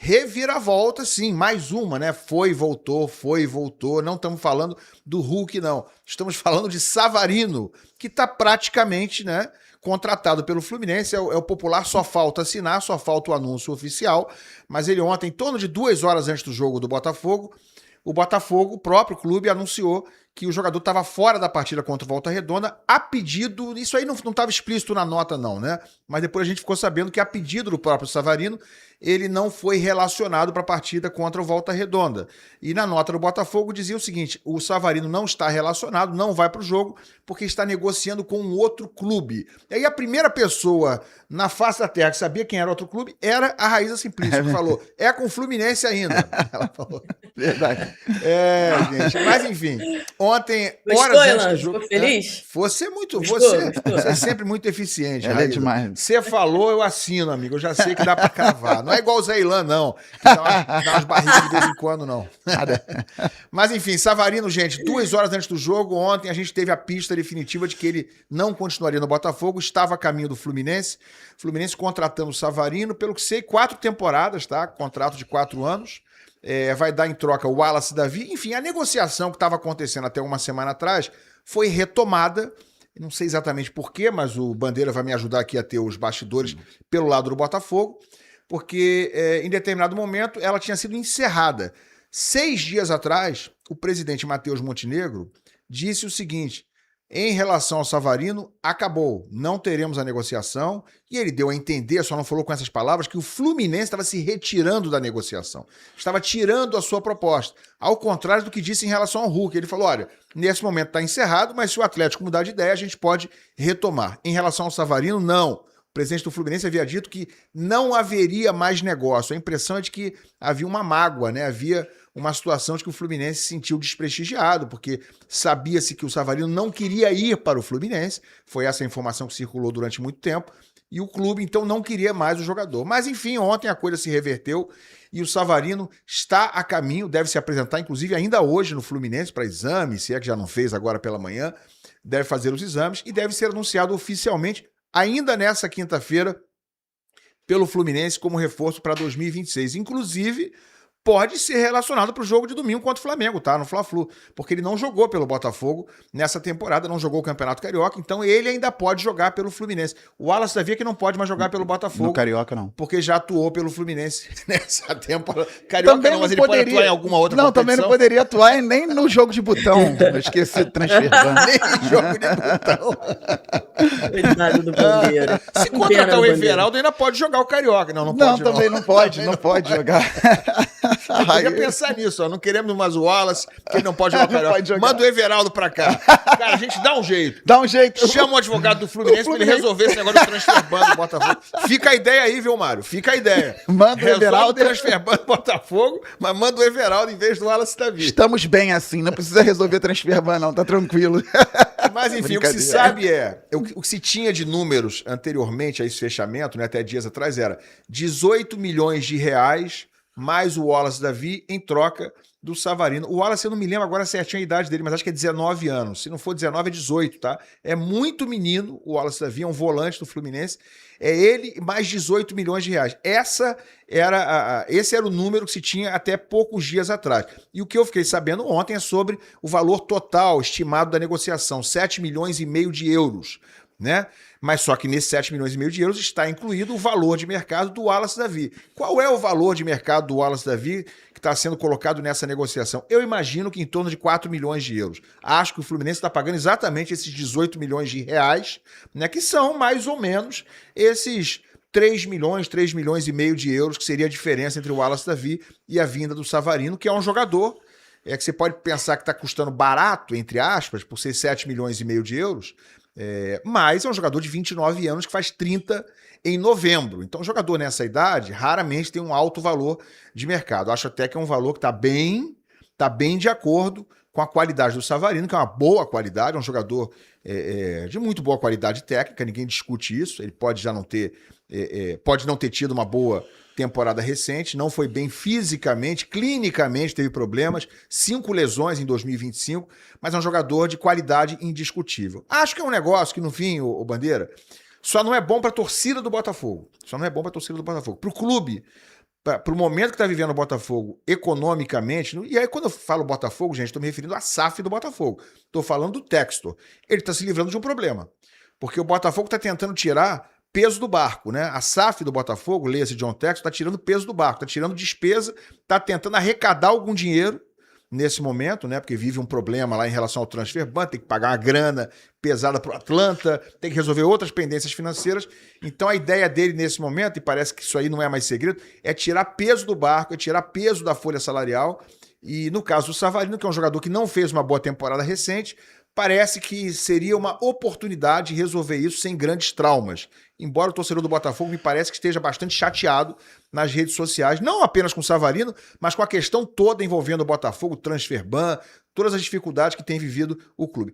reviravolta, sim, mais uma, né? Foi, voltou. Não estamos falando do Hulk, não. Estamos falando de Savarino, que está praticamente, né, contratado pelo Fluminense. É o popular, só falta assinar, só falta o anúncio oficial. Mas ele ontem, em torno de 2 horas antes do jogo do Botafogo, o próprio clube, anunciou que o jogador estava fora da partida contra o Volta Redonda a pedido, isso aí não estava explícito na nota não, né? Mas depois a gente ficou sabendo que a pedido do próprio Savarino, ele não foi relacionado para a partida contra o Volta Redonda. E na nota do Botafogo dizia o seguinte, o Savarino não está relacionado, não vai para o jogo, porque está negociando com um outro clube. E aí a primeira pessoa na face da terra que sabia quem era outro clube era a Raíza Simplício, que falou, é com o Fluminense ainda. Ela falou. Verdade. Gente, mas enfim, ontem, Gostou, horas antes Elan? do jogo... Ficou feliz? Você é muito... Gostou? Você é sempre muito eficiente, Ela é demais. Você falou, eu assino, amigo. Eu já sei que dá pra cravar. Não é igual o Zé Ilan, não. Que dá umas barrigas de vez em quando, não. Mas enfim, Savarino, gente, 2 horas antes do jogo, ontem a gente teve a pista definitiva de que ele não continuaria no Botafogo, estava a caminho do Fluminense. Fluminense contratando o Savarino, pelo que sei, 4 temporadas, tá? Contrato de 4 anos. Vai dar em troca o Wallace Davi. Enfim, a negociação que estava acontecendo até uma semana atrás foi retomada. Não sei exatamente porquê, mas o Bandeira vai me ajudar aqui a ter os bastidores pelo lado do Botafogo, porque em determinado momento ela tinha sido encerrada. 6 dias atrás, o presidente Matheus Montenegro disse o seguinte: em relação ao Savarino, acabou, não teremos a negociação, e ele deu a entender, só não falou com essas palavras, que o Fluminense estava se retirando da negociação, estava tirando a sua proposta, ao contrário do que disse em relação ao Hulk. Ele falou, olha, nesse momento está encerrado, mas se o Atlético mudar de ideia, a gente pode retomar. Em relação ao Savarino, não. O presidente do Fluminense havia dito que não haveria mais negócio. A impressão é de que havia uma mágoa, né? Havia uma situação de que o Fluminense se sentiu desprestigiado, porque sabia-se que o Savarino não queria ir para o Fluminense, foi essa a informação que circulou durante muito tempo, e o clube então não queria mais o jogador. Mas enfim, ontem a coisa se reverteu e o Savarino está a caminho, deve se apresentar inclusive ainda hoje no Fluminense para exame, se é que já não fez agora pela manhã, deve fazer os exames e deve ser anunciado oficialmente ainda nessa quinta-feira pelo Fluminense como reforço para 2026. Inclusive, pode ser relacionado para o jogo de domingo contra o Flamengo, tá? No Fla-Flu, porque ele não jogou pelo Botafogo nessa temporada, não jogou o Campeonato Carioca, então ele ainda pode jogar pelo Fluminense. O Wallace Davi é que não pode mais jogar pelo Botafogo. No Carioca, não. Porque já atuou pelo Fluminense nessa temporada. Carioca também não, mas ele poderia... pode atuar em alguma outra competição. Também não poderia atuar nem no jogo de botão. Eu esqueci de transferir. Nem jogo de botão. Coitado do Bandeira. Se contratar o Everaldo, ainda pode jogar o Carioca. Não pode. Não, também não pode jogar. Eu podia pensar nisso, ó. Não queremos mais o Wallace, porque ele não pode jogar o Carioca. Manda o Everaldo pra cá. Cara, a gente dá um jeito. Dá um jeito. Chama o advogado do Fluminense pra ele resolver esse negócio do transfer ban do Botafogo. Fica a ideia aí, viu, Mário? Fica a ideia. Manda o Everaldo. Resolve o transfer ban do Botafogo, mas manda o Everaldo em vez do Wallace Davi. Estamos bem assim, não precisa resolver transfer ban não, tá tranquilo. Mas enfim, o que se sabe o que se tinha de números anteriormente a esse fechamento, né, até dias atrás, era 18 milhões de reais mais o Wallace Davi em troca do Savarino. O Wallace, eu não me lembro agora certinho a idade dele, mas acho que é 19 anos. Se não for 19, é 18, tá? É muito menino, o Wallace Davi, é um volante do Fluminense. É ele mais 18 milhões de reais. Esse era o número que se tinha até poucos dias atrás. E o que eu fiquei sabendo ontem é sobre o valor total estimado da negociação, 7 milhões e meio de euros, né? Mas só que nesses 7 milhões e meio de euros está incluído o valor de mercado do Wallace Davi. Qual é o valor de mercado do Wallace Davi que está sendo colocado nessa negociação? Eu imagino que em torno de 4 milhões de euros. Acho que o Fluminense está pagando exatamente esses 18 milhões de reais, né, que são mais ou menos esses 3 milhões e meio de euros, que seria a diferença entre o Wallace Davi e a vinda do Savarino, que é um jogador que você pode pensar que está custando barato, entre aspas, por ser 7 milhões e meio de euros, mas é um jogador de 29 anos que faz 30 em novembro. Então, um jogador nessa idade raramente tem um alto valor de mercado. Acho até que é um valor que está bem de acordo com a qualidade do Savarino, que é uma boa qualidade, é um jogador de muito boa qualidade técnica, ninguém discute isso. Ele pode já não ter, pode não ter tido uma boa temporada recente, não foi bem fisicamente, clinicamente teve problemas, 5 lesões em 2025, mas é um jogador de qualidade indiscutível. Acho que é um negócio que, no fim, o Bandeira, só não é bom para a torcida do Botafogo. Para o clube, para o momento que está vivendo o Botafogo economicamente, e aí quando eu falo Botafogo, gente, estou me referindo à SAF do Botafogo. Estou falando do Textor. Ele está se livrando de um problema. Porque o Botafogo está tentando tirar peso do barco, né? A SAF do Botafogo, leia-se John Textor, está tirando peso do barco, está tirando despesa, está tentando arrecadar algum dinheiro nesse momento, né? Porque vive um problema lá em relação ao transfer ban, tem que pagar uma grana pesada para o Atlanta, tem que resolver outras pendências financeiras. Então a ideia dele nesse momento, e parece que isso aí não é mais segredo, é tirar peso do barco, é tirar peso da folha salarial. E no caso do Savarino, que é um jogador que não fez uma boa temporada recente, parece que seria uma oportunidade de resolver isso sem grandes traumas. Embora o torcedor do Botafogo me parece que esteja bastante chateado nas redes sociais, não apenas com o Savarino, mas com a questão toda envolvendo o Botafogo, o transfer ban, todas as dificuldades que tem vivido o clube.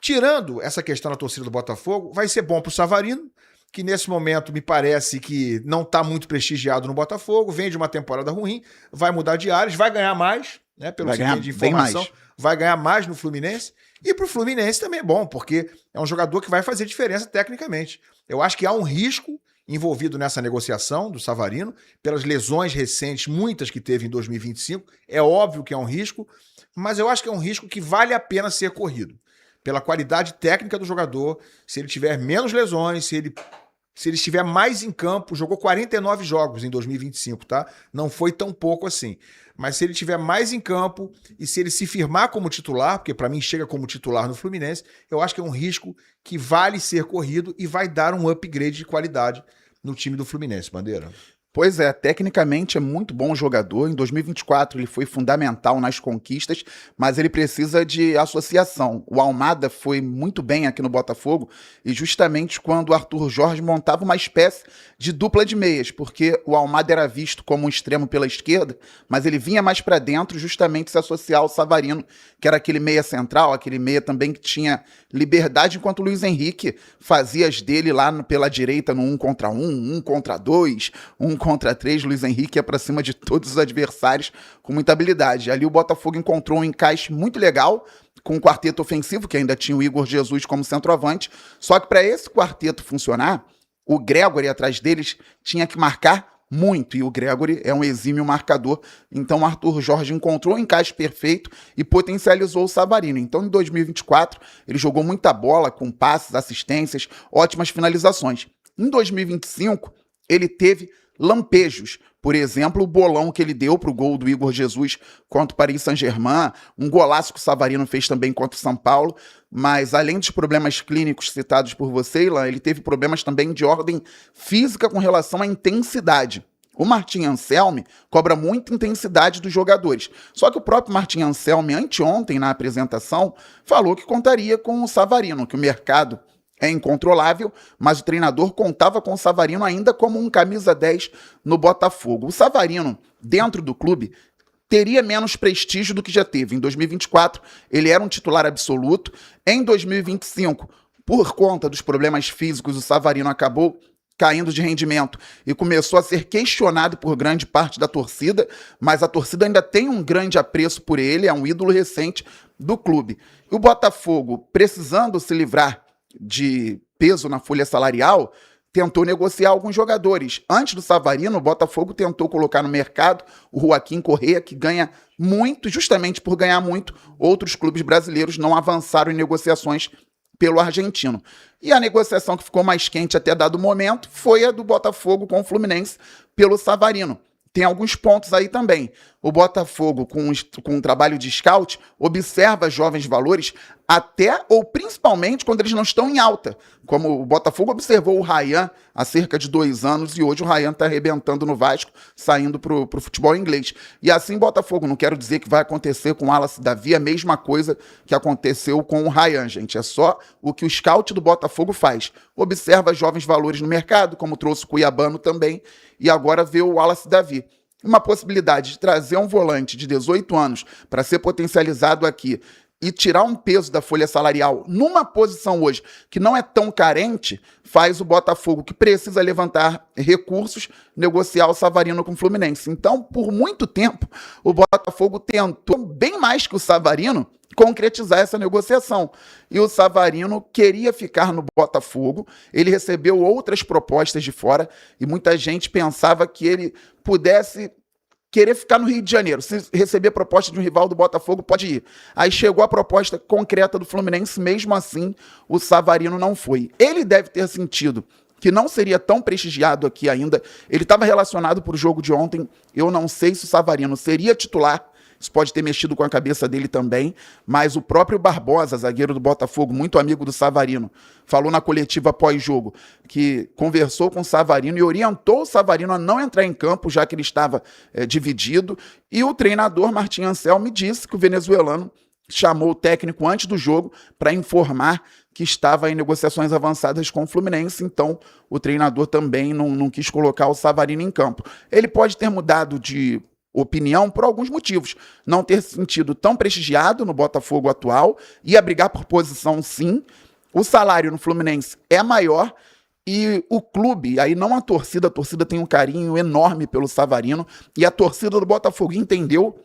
Tirando essa questão da torcida do Botafogo, vai ser bom para o Savarino, que nesse momento me parece que não está muito prestigiado no Botafogo, vem de uma temporada ruim, vai mudar de áreas, vai ganhar mais, né, pelo que tem de informação, vai ganhar mais no Fluminense. E para o Fluminense também é bom, porque é um jogador que vai fazer diferença tecnicamente. Eu acho que há um risco envolvido nessa negociação do Savarino, pelas lesões recentes, muitas que teve em 2025. É óbvio que é um risco, mas eu acho que é um risco que vale a pena ser corrido. Pela qualidade técnica do jogador, se ele tiver menos lesões, se ele estiver mais em campo, jogou 49 jogos em 2025, tá? Não foi tão pouco assim. Mas se ele estiver mais em campo e se ele se firmar como titular, porque para mim chega como titular no Fluminense, eu acho que é um risco que vale ser corrido e vai dar um upgrade de qualidade no time do Fluminense, Bandeira. Pois é, tecnicamente é muito bom jogador. Em 2024 ele foi fundamental nas conquistas, mas ele precisa de associação. O Almada foi muito bem aqui no Botafogo e justamente quando o Arthur Jorge montava uma espécie de dupla de meias, porque o Almada era visto como um extremo pela esquerda, mas ele vinha mais para dentro justamente se associar ao Savarino, que era aquele meia central, aquele meia também que tinha liberdade, enquanto o Luiz Henrique fazia as dele lá pela direita no 1 contra 1, 1 contra 2, 1 contra 3, Luiz Henrique ia para cima de todos os adversários com muita habilidade. Ali o Botafogo encontrou um encaixe muito legal com o quarteto ofensivo, que ainda tinha o Igor Jesus como centroavante, só que para esse quarteto funcionar, o Gregori atrás deles tinha que marcar muito, e o Gregori é um exímio marcador, então o Arthur Jorge encontrou o encaixe perfeito e potencializou o Savarino. Então em 2024 ele jogou muita bola, com passes, assistências, ótimas finalizações. Em 2025 ele teve lampejos, por exemplo, o bolão que ele deu para o gol do Igor Jesus contra o Paris Saint-Germain, um golaço que o Savarino fez também contra o São Paulo, mas além dos problemas clínicos citados por você, Ilan, ele teve problemas também de ordem física com relação à intensidade. O Martim Anselmi cobra muita intensidade dos jogadores, só que o próprio Martim Anselmi, anteontem na apresentação, falou que contaria com o Savarino, que o mercado é incontrolável, mas o treinador contava com o Savarino ainda como um camisa 10 no Botafogo. O Savarino, dentro do clube, teria menos prestígio do que já teve. Em 2024, ele era um titular absoluto. Em 2025, por conta dos problemas físicos, o Savarino acabou caindo de rendimento e começou a ser questionado por grande parte da torcida, mas a torcida ainda tem um grande apreço por ele, é um ídolo recente do clube. E o Botafogo, precisando se livrar de peso na folha salarial, tentou negociar alguns jogadores. Antes do Savarino, o Botafogo tentou colocar no mercado o Joaquim Correa, que ganha muito, justamente por ganhar muito, outros clubes brasileiros não avançaram em negociações pelo argentino. E a negociação que ficou mais quente até dado momento foi a do Botafogo com o Fluminense pelo Savarino. Tem alguns pontos aí também. O Botafogo, com um trabalho de scout, observa jovens valores até ou principalmente quando eles não estão em alta. Como o Botafogo observou o Ryan há cerca de 2 anos e hoje o Ryan está arrebentando no Vasco, saindo para o futebol inglês. E assim Botafogo, não quero dizer que vai acontecer com o Wallace Davi, a mesma coisa que aconteceu com o Ryan, gente. É só o que o scout do Botafogo faz. Observa jovens valores no mercado, como trouxe o Cuiabano também, e agora vê o Wallace Davi. Uma possibilidade de trazer um volante de 18 anos para ser potencializado aqui e tirar um peso da folha salarial numa posição hoje que não é tão carente, faz o Botafogo, que precisa levantar recursos, negociar o Savarino com o Fluminense. Então, por muito tempo, o Botafogo tentou bem mais que o Savarino concretizar essa negociação. E o Savarino queria ficar no Botafogo, ele recebeu outras propostas de fora e muita gente pensava que ele pudesse querer ficar no Rio de Janeiro. Se receber proposta de um rival do Botafogo, pode ir. Aí chegou a proposta concreta do Fluminense, mesmo assim o Savarino não foi. Ele deve ter sentido que não seria tão prestigiado aqui ainda. Ele estava relacionado para o jogo de ontem. Eu não sei se o Savarino seria titular. Isso pode ter mexido com a cabeça dele também, mas o próprio Barbosa, zagueiro do Botafogo, muito amigo do Savarino, falou na coletiva pós-jogo que conversou com o Savarino e orientou o Savarino a não entrar em campo, já que ele estava dividido. E o treinador Martim Anselmi disse que o venezuelano chamou o técnico antes do jogo para informar que estava em negociações avançadas com o Fluminense, então o treinador também não quis colocar o Savarino em campo. Ele pode ter mudado de opinião por alguns motivos. Não ter se sentido tão prestigiado no Botafogo atual, ia brigar por posição sim, o salário no Fluminense é maior e o clube, aí não a torcida tem um carinho enorme pelo Savarino e a torcida do Botafogo entendeu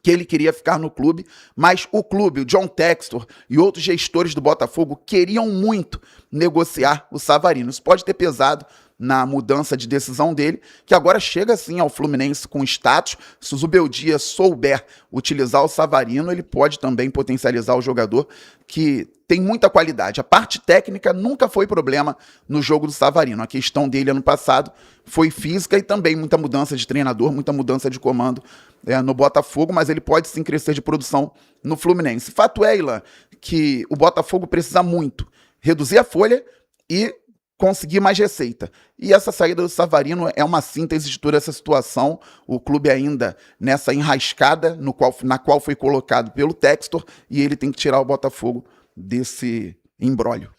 que ele queria ficar no clube, mas o clube, o John Textor e outros gestores do Botafogo queriam muito negociar o Savarino. Isso pode ter pesado na mudança de decisão dele, que agora chega sim ao Fluminense com status. Se o Zubeldia souber utilizar o Savarino, ele pode também potencializar o jogador, que tem muita qualidade. A parte técnica nunca foi problema no jogo do Savarino. A questão dele ano passado foi física e também muita mudança de treinador, muita mudança de comando no Botafogo, mas ele pode sim crescer de produção no Fluminense. Fato é, Ilan, que o Botafogo precisa muito reduzir a folha e conseguir mais receita. E essa saída do Savarino é uma síntese de toda essa situação. O clube ainda nessa enrascada na qual foi colocado pelo Textor, e ele tem que tirar o Botafogo desse imbróglio.